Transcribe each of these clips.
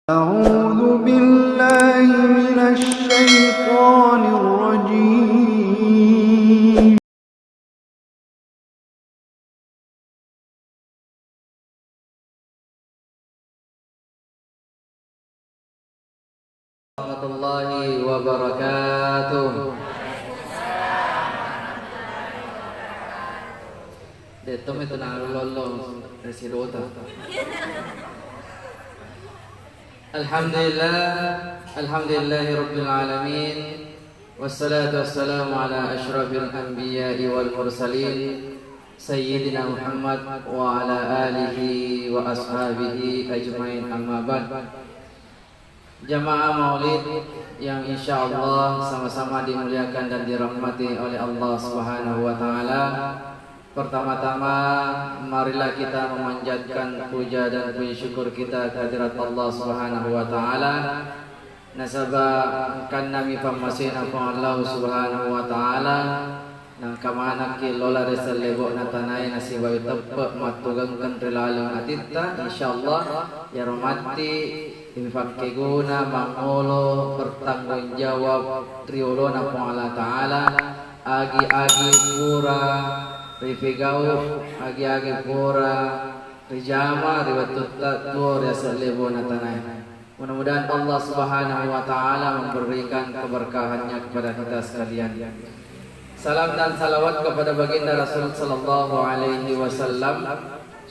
أعوذ بالله من الشيطان الرجيم. Warahmatullahi wabarakatuh. Dito may tunalolong residota. Alhamdulillahi rabbil alamin. Wassalatu wassalamu ala asyrafil anbiya'i wal mursalin Sayyidina Muhammad wa ala alihi wa ashabihi ajmain, amma ba'd. Jamaah maulid yang insyaallah sama-sama dimuliakan dan dirahmati oleh Allah Subhanahu wa taala. Pertama-tama marilah kita memanjatkan puja dan puji syukur kita kehadirat Allah Subhanahu wa taala. Nasaba kan nami pamasin apa Allah Subhanahu wa taala nang kamana ki lola resal lebo natanay nasiba tepe matugangkan relalong atita insyaallah ya romati infakiguna mangolo bertanggung jawab triolo na po Allah taala agi-agi pura rifigau agi-agi pura rijama riwatutta tuor resal lebo natanay. Mudah-mudahan Allah Subhanahu wa taala memberikan keberkahannya kepada kita sekalian. Salam dan salawat kepada baginda Rasul sallallahu alaihi wasallam.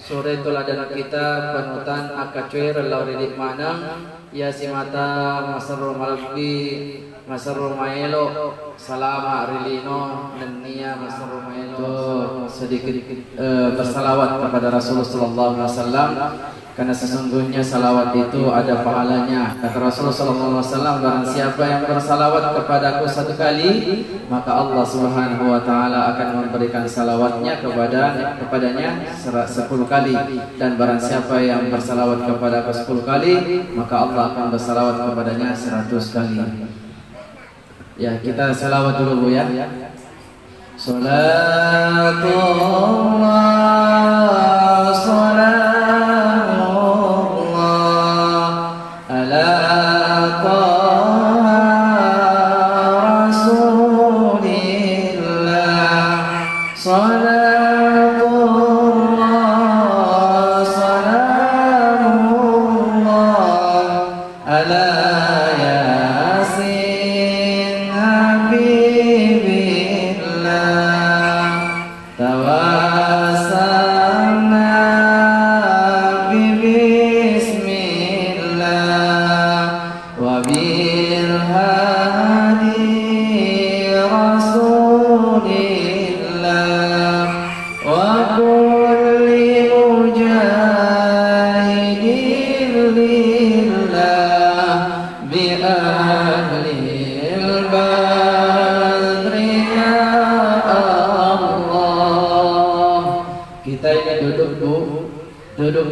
Sore tuladan kita panutan akacuir lauridik manang ya simata masarru malbi masarru maelo salama rilino nenia masarru maelo sedikit bersalawat kepada Rasul sallallahu alaihi wasallam. Karena sesungguhnya salawat itu ada pahalanya. Kata Rasulullah SAW, barang siapa yang bersalawat kepadaku satu kali, maka Allah Subhanahu wa taala akan memberikan salawatnya kepadanya 10 kali. Dan barang siapa yang bersalawat kepadaku 10 kali, maka Allah akan bersalawat kepadanya 100 kali. Ya, kita salawat dulu Bu ya. Salatullah salat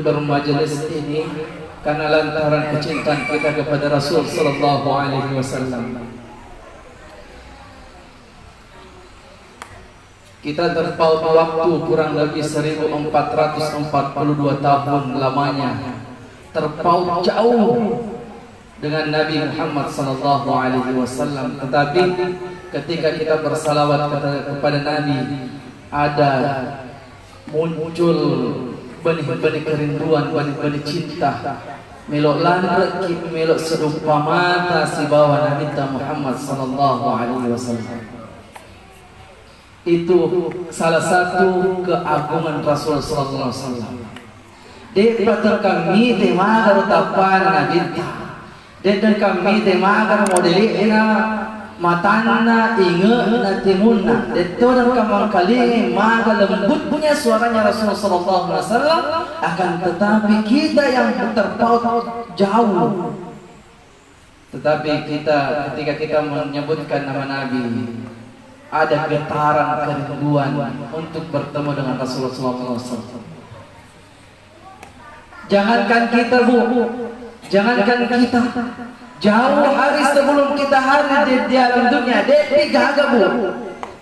bermajelis ini karena lantaran kecintaan kita kepada Rasul sallallahu alaihi wasallam. Kita terpaut waktu kurang lebih 1442 tahun lamanya. Terpaut jauh dengan Nabi Muhammad sallallahu alaihi wasallam. Tetapi ketika kita bersalawat kepada Nabi, ada muncul benih-benih kerinduan, benih-benih cinta, melok landrek melok serupa mata si bawa Nabi Muhammad sallallahu alaihi wasallam. Itu salah satu keagungan Rasul sallallahu alaihi wasallam. Depan kami temagar tapan Nabi, depan kami temagar modelina matana inge na timunna detoran kamang kali maga lembut punya suaranya Rasulullah sallallahu alaihi wasallam, akan tetapi kita yang terpaut jauh. Tetapi kita ketika kita menyebutkan nama Nabi, ada getaran kerinduan untuk bertemu dengan Rasulullah sallallahu alaihi wasallam. Jangankan kita Bu, jangankan kita, jauh hari sebelum kita hadir di alam dunia, gagal Bu.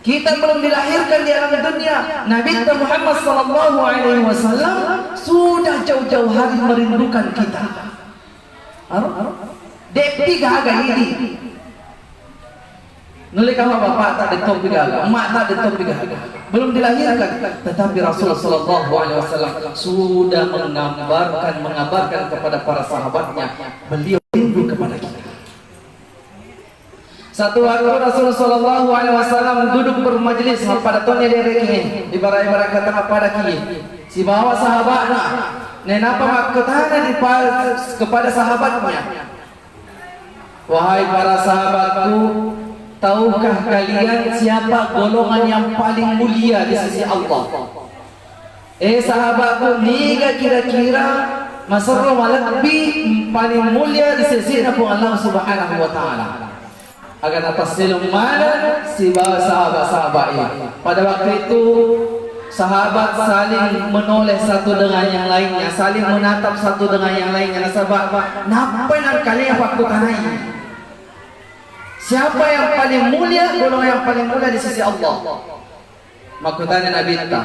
Kita belum dilahirkan di alam dunia, Nabi Muhammad sallallahu alaihi wasallam sudah jauh-jauh hari merindukan kita. Dek tiga agak ini. Nuli kamu bapak tak detong tiga agak, emak tak detong tiga agak. Belum dilahirkan, tetapi Rasulullah Shallallahu Alaihi Wasallam sudah mengabarkan kepada para sahabatnya, beliau rindu kepada kita. Satu waktu Rasulullah Shallallahu Alaihi Wasallam duduk bermajlis pada tahun yang ini, ibarat kata pada kini, si bawa sahabatnya, nenapa makutana kepada sahabatnya, wahai para sahabatku, tahukah kalian siapa golongan yang paling mulia di sisi Allah? Sahabatku, niga kira-kira masarro malakbi paling mulia di sisi Allah Subhanahu Wa Taala. Agar atas silum mana si bawa sahabat-sahabat ini. Pada waktu itu sahabat saling menoleh satu dengan yang lainnya, saling menatap satu dengan yang lainnya. Sahabat, napa yang kalian waktu tanah ini? Siapa yang paling mulia, golongan yang paling mulia di sisi Allah? Makutanya Nabi ta.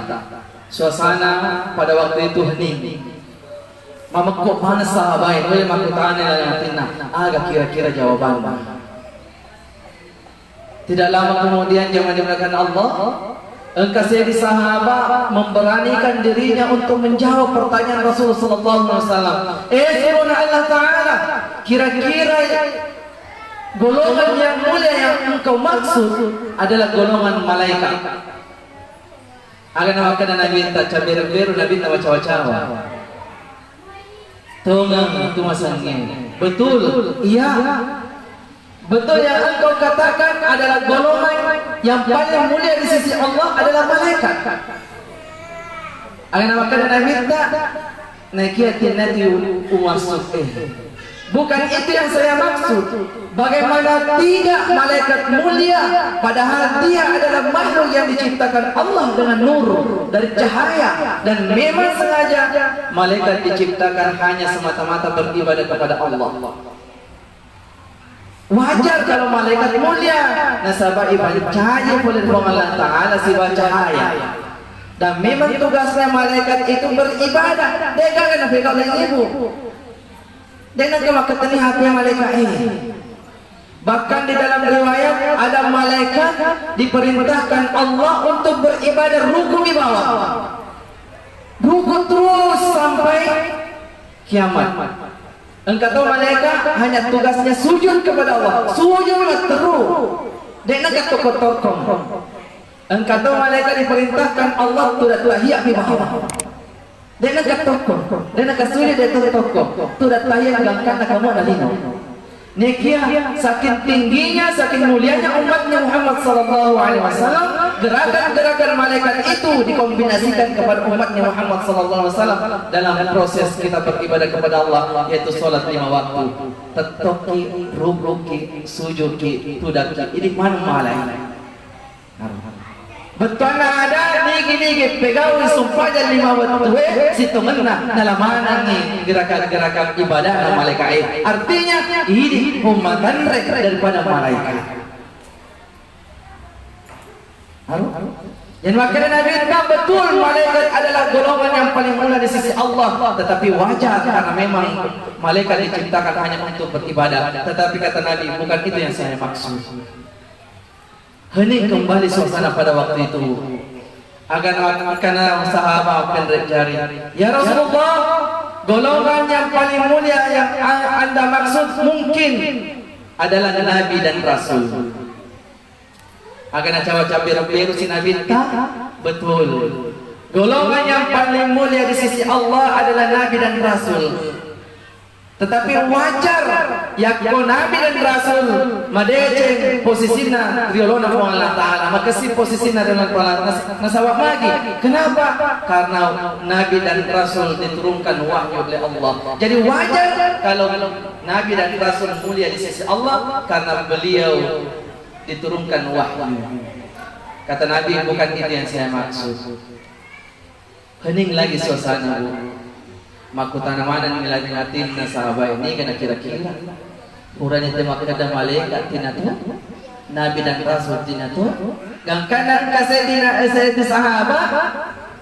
Suasana pada waktu itu hening. Mama kok mana sahabat ini? Makutanya nanti agak kira-kira jawaban. Tidak lama kemudian jangan dimulakan Allah, engkau jadi sahabat memberanikan dirinya untuk menjawab pertanyaan Rasulullah Sallallahu Alaihi Wasallam. Firman Allah Taala, kira-kira golongan yang mulia yang engkau maksud adalah golongan malaikat. Agar nama Nabi tak caber-beru, Nabi tak wacawa-wacawa. Tunggang itu masangnya. Betul, iya. Betul yang engkau katakan adalah golongan yang paling mulia di sisi Allah adalah malaikat. Agar nama Nabi tak naikiatin nanti umasuk. Bukan itu yang saya maksud. Bagaimana tidak malaikat mulia, padahal dia adalah makhluk yang diciptakan Allah dengan nur dari cahaya, dan memang sengaja malaikat diciptakan hanya semata-mata beribadah kepada Allah. Wajar kalau malaikat mulia, nasabah ibadah cahaya oleh Allah Taala sibah cahaya. Dan memang tugasnya malaikat itu beribadah. Dia kan nak oleh ibu. Dan nak ketemu hati malaikat ini. Bahkan di dalam riwayat ada malaikat diperintahkan Allah untuk beribadah ruku di bawah. Ruku terus sampai kiamat. Engkau tahu malaikat hanya tugasnya sujud kepada Allah. Sujud terus. Dan nak tokok-tokok. Engkau tahu malaikat diperintahkan Allah tidak tahiyat di bawah. Dan nak tokok. Dan nak sujud dia tokok. Tidak tahiyat gangkan kamu dalino. Nekia saking tingginya, saking mulianya umatnya Muhammad sallallahu alaihi wasallam, gerakan-gerakan malaikat itu dikombinasikan kepada umatnya Muhammad sallallahu alaihi wasallam dalam proses kita beribadah kepada Allah, yaitu salat 5 waktu. Tetoki, rukuki, sujudki, tudaki. Ini mana malaikat? Betul ada niki pegawi sumpah dan 5 waktu situ ngena dalam mana nih gerakan-gerakan ibadah dan malaikat. Artinya ini umatan daripada malaikat. Yang makanya Nabi bilang betul malaikat adalah golongan yang paling mulia di sisi Allah, tetapi wajar karena memang malaikat diciptakan hanya untuk beribadah. Tetapi kata Nabi, bukan itu yang saya maksud. Hening kembali suasana pada waktu itu. Agar karena sahabat akan jari, ya Rasulullah, golongan yang paling mulia yang anda maksud mungkin adalah Nabi dan Rasul. Agar cawa-cawa biru si Nabi tak betul. Golongan yang paling mulia di sisi Allah adalah Nabi dan Rasul. Tetapi wajar yakko Nabi dan Rasul madece posisinya riolona ko Allah Taala, makasi posisinya dengan Allah nasawak lagi. Kenapa? Karena Nabi dan Rasul diturunkan wahyu oleh Allah. Jadi wajar kalau Nabi dan Rasul mulia di sisi Allah karena beliau diturunkan wahyu. Kata Nabi, bukan itu yang saya maksud. Hening lagi suasana. Makutana mana nilatin na sahabat ini kena kira-kira urang itu makada malaikat tinatu Nabi dan Rasul tinatu gangkanan kasih di sahabat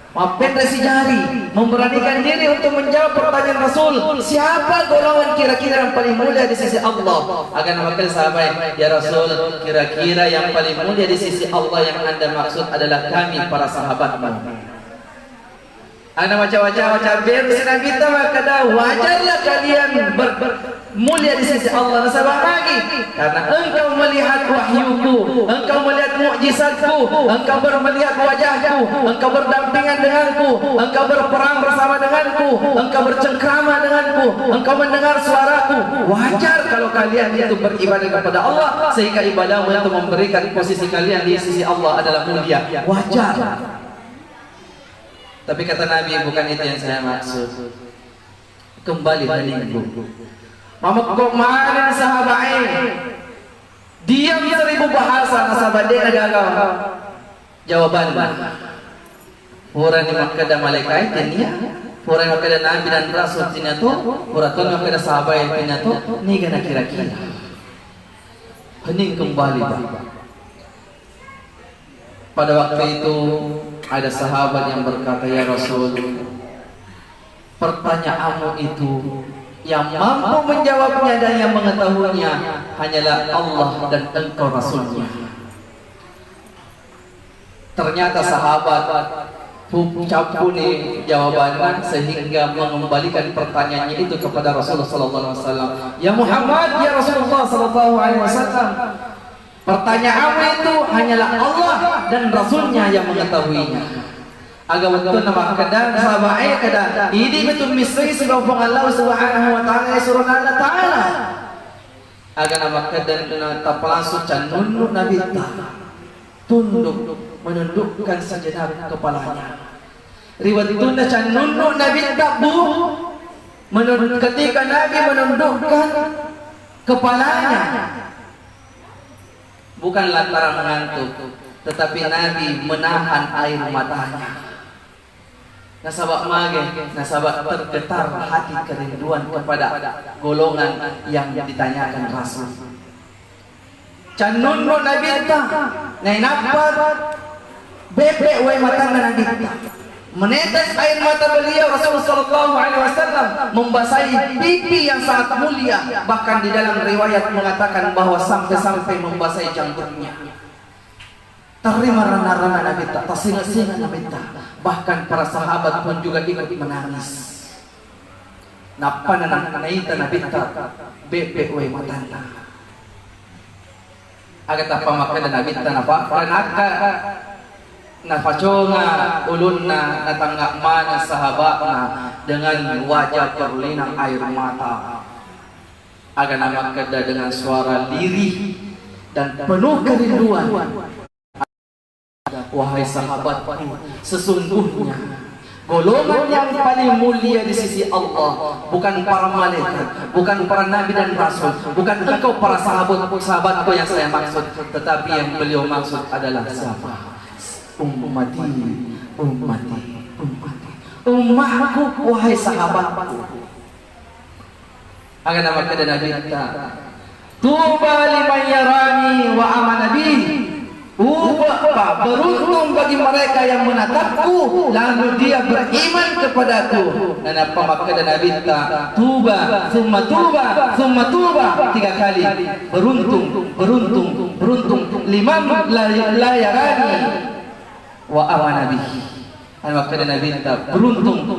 Mempendasi jari, memberanikan diri untuk menjawab pertanyaan Rasul, siapa golongan kira-kira yang paling mulia di sisi Allah? Akan memakai sahabat, ya Rasul, kira-kira yang paling mulia di sisi Allah yang Anda maksud adalah kami para sahabatmu. Anda wajah-wajah versi Nabi kita maka wajarlah kalian mulia di sisi Allah. Nasabah lagi karena engkau melihat wahyuku, engkau melihat mukjizatku, engkau melihat wajahku, engkau berdampingan denganku, engkau berperang bersama denganku, engkau bercengkrama denganku, engkau mendengar suaraku. Wajar kalau kalian itu beribadah kepada Allah sehingga ibadahmu itu memberikan posisi kalian di sisi Allah adalah mulia. Wajar. Tapi kata Nabi, bukan itu yang saya maksud. Kembali meninggu. Mama kok mana sahabat diam 1000 bahasa sahabat dia gagal. Jawaban Pura ni makada malaikat dia. Pura makada Nabi dan Rasul tina tu, pura tu makada sahabat tina tu, ni kana kira-kira. Hening kembali. Pada waktu itu ada sahabat yang berkata, ya Rasul, pertanyaanmu itu yang mampu menjawabnya dan yang mengetahuinya hanyalah Allah dan engkau Rasulnya. Ternyata sahabat campuni jawabannya sehingga mengembalikan pertanyaannya itu kepada Rasulullah SAW. Ya Muhammad, ya Rasulullah SAW, pertanyaanmu itu hanyalah Allah dan Rasulnya yang mengetahuinya. Agar betul nama kadang sahabat kadang ini betul misteri sebab Allah Subhanahu wa taala surah Allah taala. Agar nama kadang tak langsung canun Nabi tunduk menundukkan sejenak kepalanya. Riwayat itu canun Nabi tabu ketika Nabi menundukkan kepalanya. Bukan lantaran mengantuk, tetapi Nabi menahan air matanya. Nasabak nasabak tergetar hati kerinduan kepada golongan yang ditanyakan Rasul. Canun Nabi ta, nai napat bebek way matang Nabi ta. Menetes air mata beliau Rasulullah SAW membasahi pipi yang sangat mulia. Bahkan di dalam riwayat mengatakan bahwa sampai membasahi janggutnya. Terima rana-rana Nabi tak, tersinga-singa Nabi tak. Bahkan para sahabat pun juga ikut menangis. Napa naita Nabi tak bebek way matanda. Agak apa makan Nabi tak napa? Kanaka nafaconga ulunna natanggak mana sahabatna dengan wajah berlinang air mata. Agak nama kada dengan suara lirih dan penuh kerinduan. Wahai sahabatku, sesungguhnya golongan yang paling mulia di sisi Allah bukan para malaikat, bukan para nabi dan rasul, bukan engkau para sahabatku yang saya maksud, tetapi yang beliau maksud adalah siapa? Ummati, ummahku, wahai sahabatku. Akan nama kada Nabi kita. Tuba liman yarani wa amana bi. Beruntung bagi mereka yang menatapku lalu dia beriman kepadaku. Dan apa maka Nabi kita? Tuba, summa tuba, summa tuba 3 kali. Beruntung. Liman la yarani wa amana bihi. Maka Nabi kita beruntung.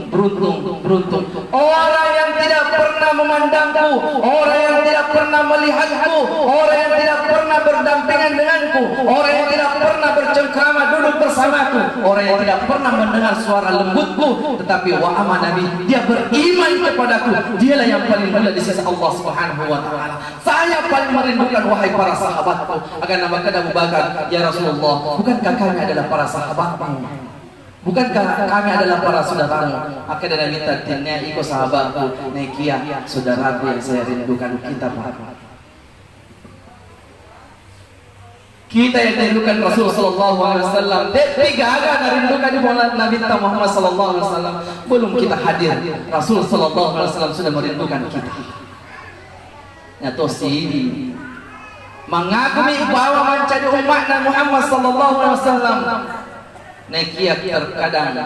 Orang yang tidak pernah memandangku, orang yang tidak pernah melihatku, orang yang tidak pernah berdampingan denganku, orang yang tidak pernah bercengkrama duduk bersamaku, orang yang tidak pernah mendengar suara lembutku, tetapi wa amana bihi, dia beriman kepadaku. Dialah yang paling mulia di sisi Allah Subhanahu wa taala. Saya paling merindukan wahai para sahabatku. Akan nama kada Abu Bakar, ya Rasulullah, bukankah kami adalah para sahabatmu? Bukankah kami adalah para saudaramu? Akhirnya minta tinnya ikut sahabatku, Nekia, saudaraku yang saya rindukan. Kita yang rindukan Rasul sallallahu alaihi wasallam. Tiga agak rindukan di Nabi Muhammad sallallahu alaihi wasallam. Belum kita hadir, Rasul sallallahu alaihi wasallam sudah merindukan kita. Nyata sini mengagumi bahwa mencari umat Muhammad sallallahu alaihi wasallam. Nekiat terkadang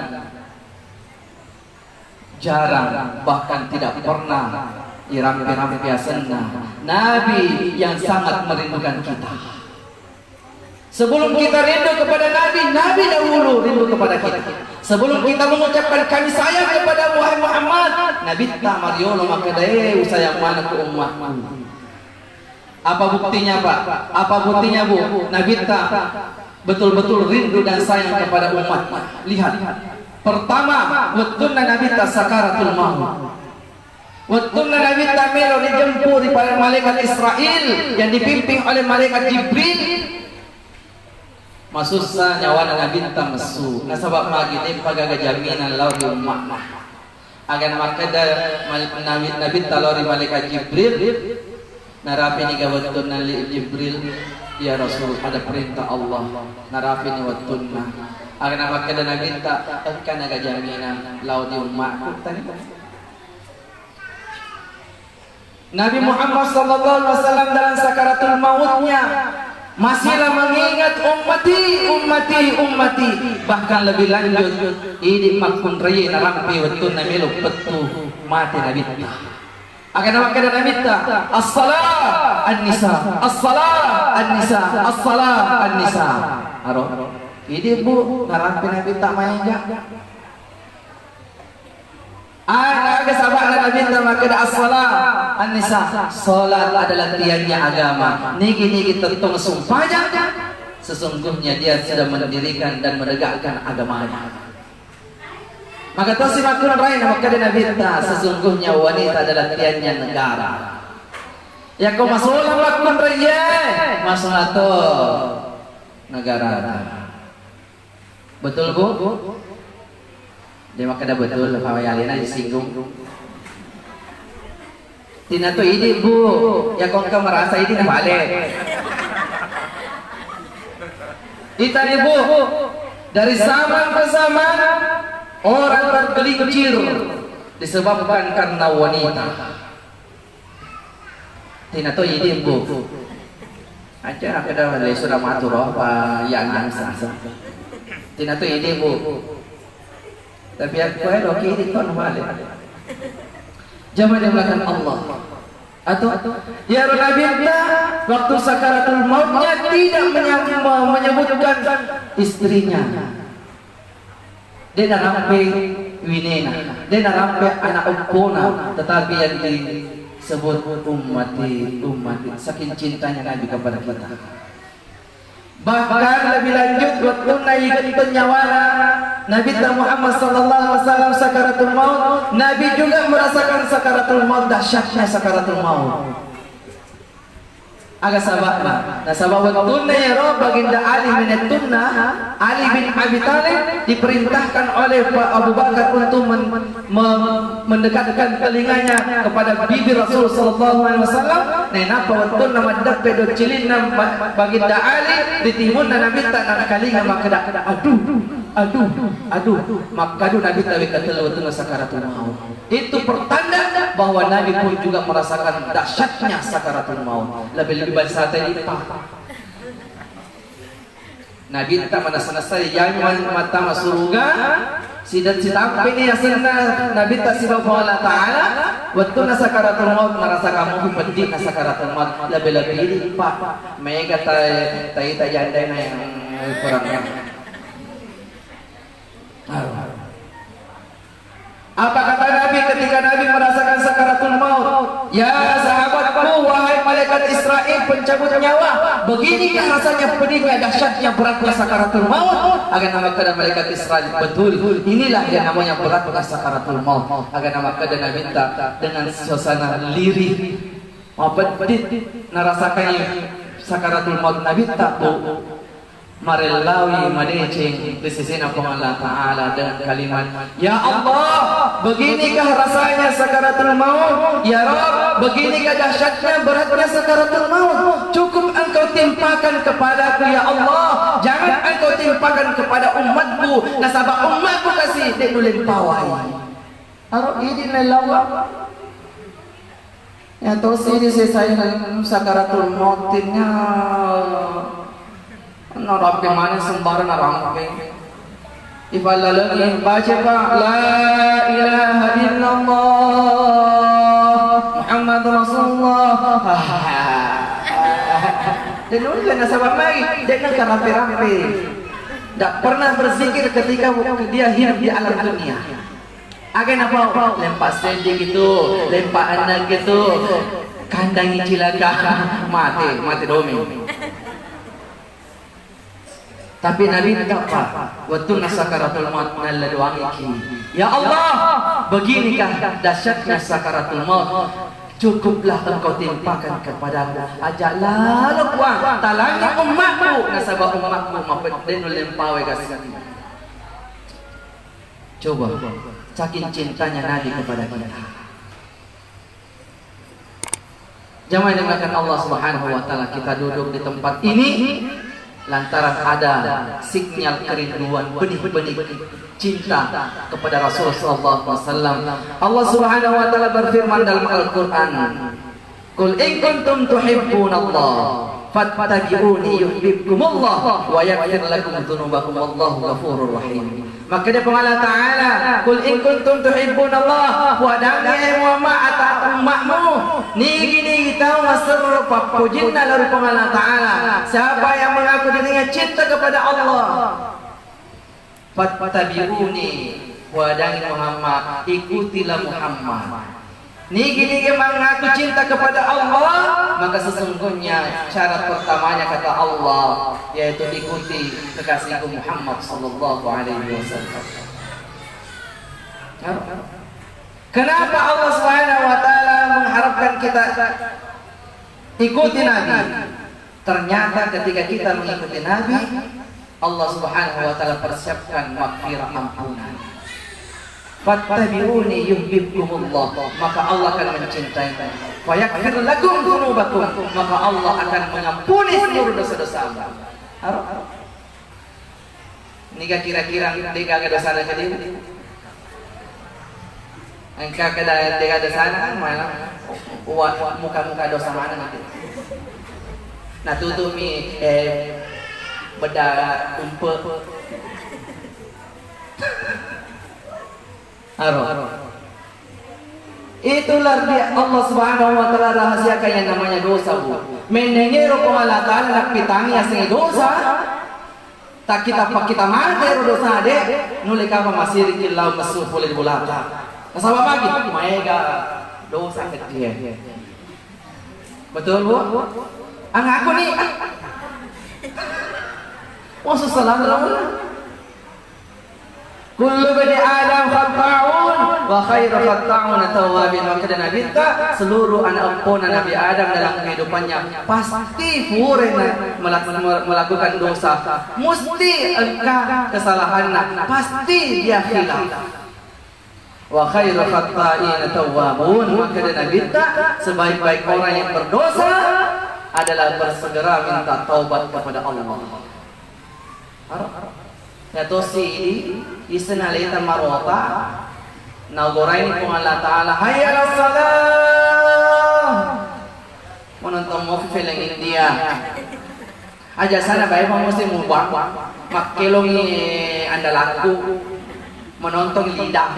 jarang, bahkan tidak pernah irampi-rampi asana. Nabi yang sangat merindukan kita. Sebelum kita rindu kepada Nabi, Nabi dahulu rindu kepada kita. Sebelum kita mengucapkan kami sayang kepada Muhammad, Nabi tak mariono maka daya sayang mana ke umatku. Apa buktinya Pak? Apa buktinya Bu? Nabi tak betul-betul rindu dan sayang kepada umat. Lihat. Pertama, waktuna Nabi tak sakaratul maut. Waktuna Nabi tak melo dijemput oleh malaikat Israel yang dipimpin oleh malaikat Jibril. Masusah nyawa Nabi tak mesu. Nasabak magini pagaga jaminan law di umat. Agan makada Nabi tak lori malaikat Jibril. Narapi ni gawatun nali Jibril, ya Rasul, ada perintah Allah. Narapi ni wattunna. Akan apa kada Nabi tak akan ada jaminan laut di umatku. Nabi Muhammad sallallahu alaihi wasallam dalam sakaratul mautnya masihlah mengingat ummati. Bahkan lebih lanjut, ini makun raya narampi wattunna melu petu mati Nabi. Akan apa kata Nabi ta as-salah an-nisa as-salah an-nisa aro ini Bu ngarampi Nabi tak main jak agak sabar Nabi ta maka as-salah an-nisa. Salat adalah tiangnya agama. Niki tentu sumpahnya sesungguhnya dia sudah mendirikan dan menegakkan agamanya. Maka tu si makun rain maka Nabi ta sesungguhnya wanita adalah tiangnya negara. Ya kau masulah makun raya masalah tu negara. Betul Bu? Dia maka dah betul pawayalina disinggung. Tina tu ini Bu, ya kau merasa ini nak balik. Kita ni Bu dari zaman ke zaman orang tergelincir disebabkan karena wanita. Tina tu ini Bu. Aja kada le sudah matur apa yang sasa. Tina tu ini Bu. Tapi aku ada kiri kon balik. Jangan dilakukan Allah. Atau ya Nabi waktu sakaratul mautnya tidak menyebutkan istrinya. Dia narampe winena, dia narampe anak umpona, tetapi yang disebut ummati, saking cintanya Nabi kepada kita. Bahkan lebih lanjut waktu naik penyawana Nabi Muhammad sallallahu alaihi wasallam sakaratul maut, Nabi juga merasakan sakaratul maut, dahsyatnya sakaratul maut. Agak sabarlah. Nah sabab waktu ya Rabb baginda Ali bin Tunna, Ali bin Abi Thalib diperintahkan oleh Pak Abu Bakar untuk mendekatkan telinganya kepada bibir Rasul sallallahu alaihi wasallam. Nah napa waktu nama dape do cilina baginda Ali ditimun Nabi tak nak kalinga maka aduh maka Nabi tawi kata waktu sakaratul maut. Itu pertanda bahwa Nabi pun juga merasakan dahsyatnya sakaratul maut. Lebih bahasa tadi Nabi tak mana selesai jangan mata surga sidat sitampe ni asalna Nabi tak sibuk Allah Taala waktu sakaratul maut merasakan kamu penting sakaratul maut lebih ini Pak mereka tai janda yang kurangnya. Apa kata Nabi ketika Nabi merasakan sakaratul maut? Ya sahabatku, wahai malaikat Israel pencabut nyawa, beginikah rasanya pedihnya, dahsyatnya, beratnya sakaratul maut? Agar nama kata malaikat Israel, betul, inilah yang namanya beratnya sakaratul maut. Agar nama kata Nabi dengan suasana lirih, pedih, narasakan sakaratul maut. Nabi tak Marilawi madecing disisina pun Allah Ta'ala dengan kalimat Ya Allah, beginikah rasanya sakaratul maut? Ya Rabb, beginikah dahsyatnya beratnya sakaratul maut? Cukup engkau timpakan kepadaku ya Allah, jangan engkau timpakan kepada umatku. Nasabah umatku kasih dia nulim pawai Arok ini lelawa ya terus ini saya sakaratul mautinnya narapi mana sembarang narampi Ifalalagi baca Pak, la ilaha illallah Muhammad Rasulullah. Dan ulah nasabah lagi, dia nak rampe-rampe. Tak pernah berzikir ketika dia hidup di alam dunia. Agen apa? Lempak sendiri gitu, lempak anak gitu, kandangi cilaka, mati domi. Tapi Nabi tak apa. Waktu sakaratul maut nalla doangiki. Ya Allah, beginikah dahsyatnya sakaratul maut. Cukuplah engkau timpakan kepadaku. Ajaklah luang talangi umatku. Nasabah umatku mapedenu lempawe kasih. Coba saking cintanya Nabi kepada kita. Jamaah yang dimuliakan Allah Subhanahu wa taala, kita duduk di tempat ini lantaran ada sinyal kerinduan, benih-benih cinta kepada Rasulullah sallallahu alaihi wasallam. Allah Subhanahu wa taala berfirman dalam Al-Qur'an, "Qul in kuntum tuhibbunallaha fattabi'uni yuhibbukumullah wa yaghfir lakum dzunubakum wallahu ghafurur rahim." Maka dia Allah Ta'ala, "Qul in kuntum tuhibbunallah wa dangi Muhammad atau umatmu." Nigi tahu masrur papujinna lalu Allah Ta'ala. Siapa yang mengaku dirinya cinta kepada Allah, fattabi'uni wa dangi Muhammad, ikutilah Muhammad. Nigi mengaku cinta kepada Allah, maka sesungguhnya syarat pertamanya kata Allah, yaitu ikuti kekasihku Muhammad sallallahu alaihi wasallam. Kenapa Allah Subhanahu wa taala mengharapkan kita ikuti Nabi? Ternyata ketika kita mengikuti Nabi, Allah Subhanahu wa taala persiapkan maghfirah, ampunan. Fattabi'uni yuhibbukumullah, maka Allah akan mencintai. Wa yaghfir lakum dzunubakum, maka Allah akan mengampuni seluruh dosa-dosa. Ini kira-kira dia ada dosa ke dia. Engkau dia ada dosa mana? Muka-muka dosa mana nanti? Nah tutupi beda umpet. Itulah dia Allah Subhanahu wa taala rahasiakan yang namanya dosa, Bu. Menengero ko Allah taala nak pitangi asing dosa. Tak kita mati dosa de, nuli ka masih kilau masuk boleh bulata. Nasaba bagi maega dosa kecil. Betul, Bu? Aku nih. Maksud salah kullu bani Adam khata'un wa khairu khata'un at-tawwabin. Maka dan Nabi seluruh anak ampunan Nabi Adam dalam kehidupannya pasti melakukan dosa, mesti engkau kesalahan, pasti dia hilaf. Wa khairu khata'in at-tawwabun. Maka dan Nabi sebaik-baik orang yang berdosa adalah bersegera minta taubat kepada Allah. Ya tosi isenalita marota nagorain kung Allah Ta'ala hayya ala salah menonton movie film India aja sana baik mesti mubang makkelongi anda laku menonton lidah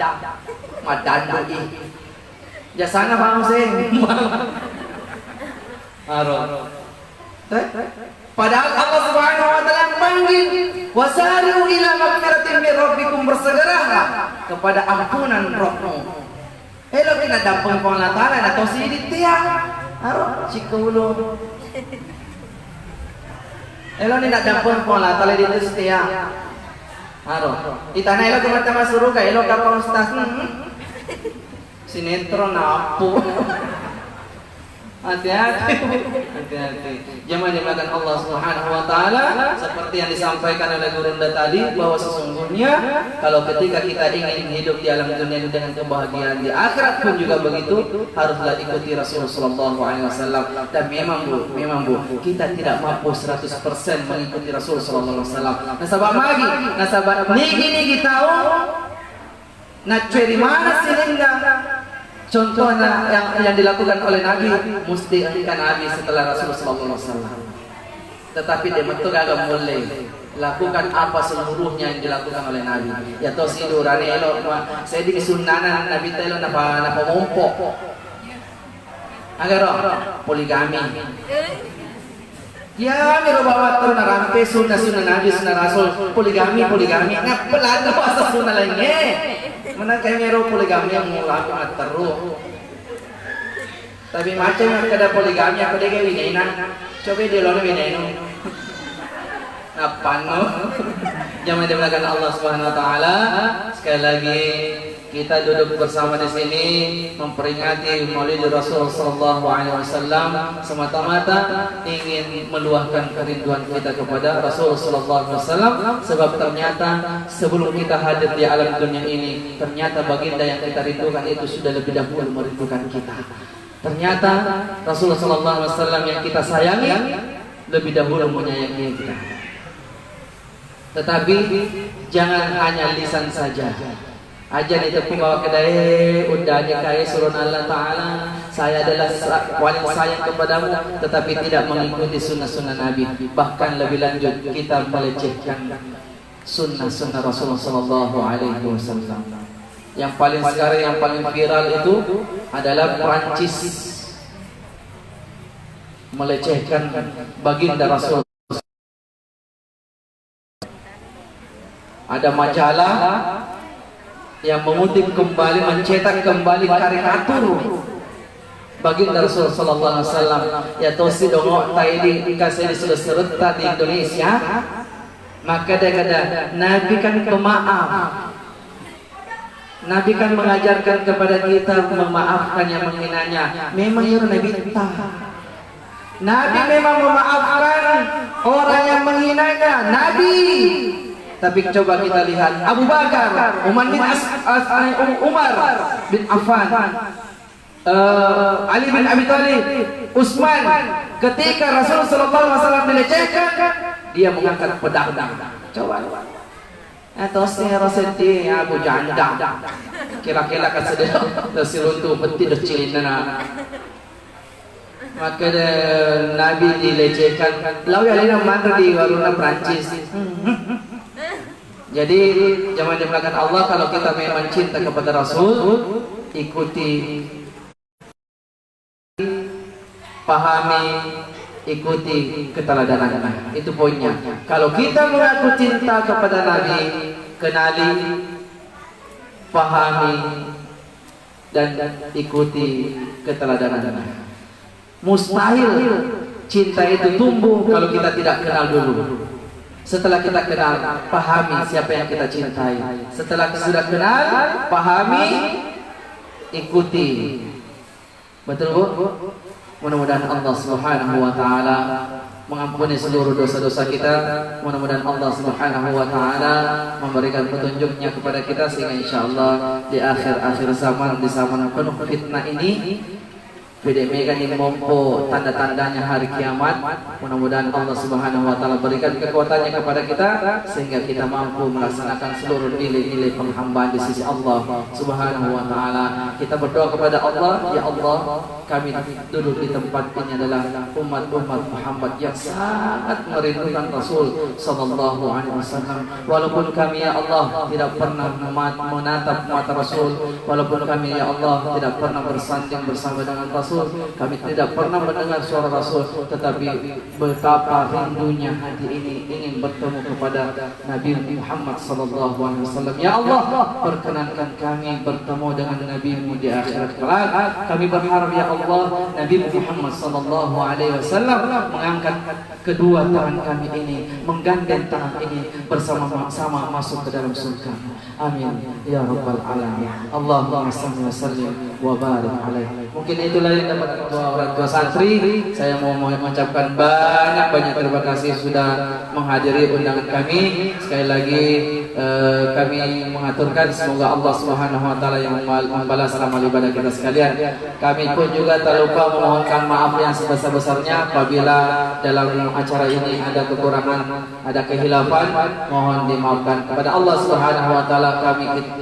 madandoi aja sana bang sih padahal Allah Subhanahu wa taala manggil wasari'u ila magfiratin min rabbikum, bersegeralah kepada ampunan Rabbmu. Elo kita dampung ko Allah taala na to sidit tiya. Aro sikulo. Elo ni na dampung ko Allah taala dito tiya. Aro itana elo kumata masuruga elo ka pa ustas sinetron na apo. Hati-hati, hati-hati. Jemaah dimulakan Allah Subhanahu wa taala, seperti yang disampaikan oleh Gurunda tadi, bahwa sesungguhnya kalau ketika kita ingin hidup di alam dunia dengan kebahagiaan di akhirat pun juga begitu, haruslah ikuti Rasulullah sallallahu alaihi wasallam. Dan memang Bu, kita tidak mampu 100% mengikuti Rasulullah sallallahu alaihi wasallam. Nasabah nigi tahu nak cari mana sininda. Contohnya yang dilakukan oleh Nabi, mesti engkau Nabi setelah Rasulullah SAW. Tetapi dia betul agak mulai lakukan apa seluruhnya yang dilakukan oleh Nabi. Ya toh sidurane elo saya di kesunanan Nabi telo napa mompo. Agar poligami. Ya miro bawa terus narampe sunnah Nabi sunnah Rasul poligami ngapelado asa sunnah lainnya. Mana kayak miro poligami yang mulai terus. Tapi macam kada poligami apa dia winena. Coba dia lalu winena. Apa no? Jangan dimulakan Allah Subhanahu wa taala. Sekali lagi kita duduk bersama di sini memperingati Maulid Rasul sallallahu alaihi wasallam semata-mata ingin meluahkan kerinduan kita kepada Rasul sallallahu alaihi wasallam, sebab ternyata sebelum kita hadir di alam dunia ini ternyata baginda yang kita rindukan itu sudah lebih dahulu merindukan kita. Ternyata Rasulullah sallallahu alaihi wasallam yang kita sayangi lebih dahulu menyayangi kita. Tetapi jangan hanya lisan saja. Ajan itu pembawa kedai undanya kaya surun Allah Ta'ala, saya adalah paling sayang kepadamu, tetapi tidak mengikuti sunnah-sunnah Nabi. Bahkan lebih lanjut kita melecehkan sunnah-sunnah Rasulullah Sallallahu Alaihi Wasallam. Yang paling sekarang yang paling viral itu adalah Prancis melecehkan baginda Rasul. Ada majalah yang mengutip kembali, mencetak kembali karikatur baginda Rasul sallallahu alaihi wasallam. Ya tosi dongo taidi kasih diselesaikan di Indonesia. Maka dia kata Nabi kan pemaaf. Nabi kan mengajarkan kepada kita memaafkan yang menghinanya. Memang ya Nabi Nabi memang memaafkan orang yang menghinanya. Nabi. Tapi coba kita lihat Abu Bakar, Umar bin Affan, Ali bin Abi Thalib, Utsman, ketika Rasulullah sallallahu alaihi wasallam dilecehkan, dia mengangkat pedang. Coba. Atau Rasulti Abu Janda. Kira-kira kan sedih tersiluntu peti decilina. Maka Nabi dilecehkan. Lalu yang lain di waruna Prancis. Jadi jangan dimulakan Allah kalau kita memang cinta kepada Rasul, ikuti, pahami, ikuti keteladanan. Itu poinnya. Kalau kita mengaku cinta kepada Nabi, kenali, pahami, dan ikuti keteladanan. Mustahil cinta itu tumbuh kalau kita tidak kenal dulu. Setelah kita kenal, pahami siapa yang kita cintai. Setelah sudah kenal, pahami, ikuti. Betul Bu? Mudah-mudahan Allah Subhanahu wa taala mengampuni seluruh dosa-dosa kita. Mudah-mudahan Allah Subhanahu wa taala memberikan petunjuknya kepada kita sehingga insyaallah di akhir-akhir zaman, di zaman penuh fitnah ini, PDM kan ini mompo tanda-tandanya hari kiamat. Mudah-mudahan Allah Subhanahu wa taala berikan kekuatannya kepada kita sehingga kita mampu melaksanakan seluruh nilai-nilai penghambaan di sisi Allah Subhanahu wa taala. Kita berdoa kepada Allah, ya Allah, kami duduk di tempat ini adalah umat-umat Muhammad yang sangat merindukan Rasul sallallahu alaihi wasallam. Walaupun kami ya Allah tidak pernah menatap mata Rasul, walaupun kami ya Allah tidak pernah bersanding bersama dengan Rasul, kami tidak pernah mendengar suara Rasul, tetapi betapa rindunya hati ini ingin bertemu kepada Nabi Muhammad sallallahu alaihi wasallam. Ya Allah, perkenankan kami bertemu dengan Nabi-Mu di akhirat kelak. Kami berharap ya Allah, Nabi Muhammad sallallahu alaihi wasallam mengangkat kedua tangan kami ini, menggandeng tangan ini bersama-sama masuk ke dalam surga. Amin ya rabbal alamin. Allahumma shalli wa sallim wa barik alaihi. Mungkin itulah yang dapat orang tua santri. Saya mau mengucapkan banyak terima kasih sudah menghadiri undangan kami. Sekali lagi kami mengaturkan semoga Allah Subhanahu wa taala yang membalas amal ibadah kita sekalian. Kami pun juga tak lupa memohonkan maaf yang sebesar-besarnya apabila dalam acara ini ada kekurangan, ada kehilafan, mohon dimaafkan. Kepada Allah Subhanahu wa taala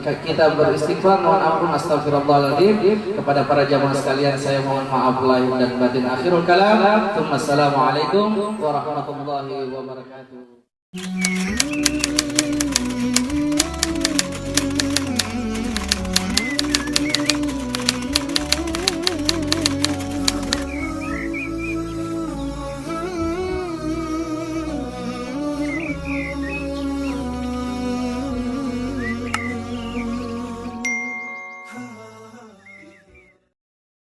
kita beristighfar, mohon ampun, astagfirullahaladzim. Kepada para jamaah sekalian saya mohon maaf lahir dan batin. Akhirul kalam, assalamualaikum warahmatullahi wabarakatuh. الرجيم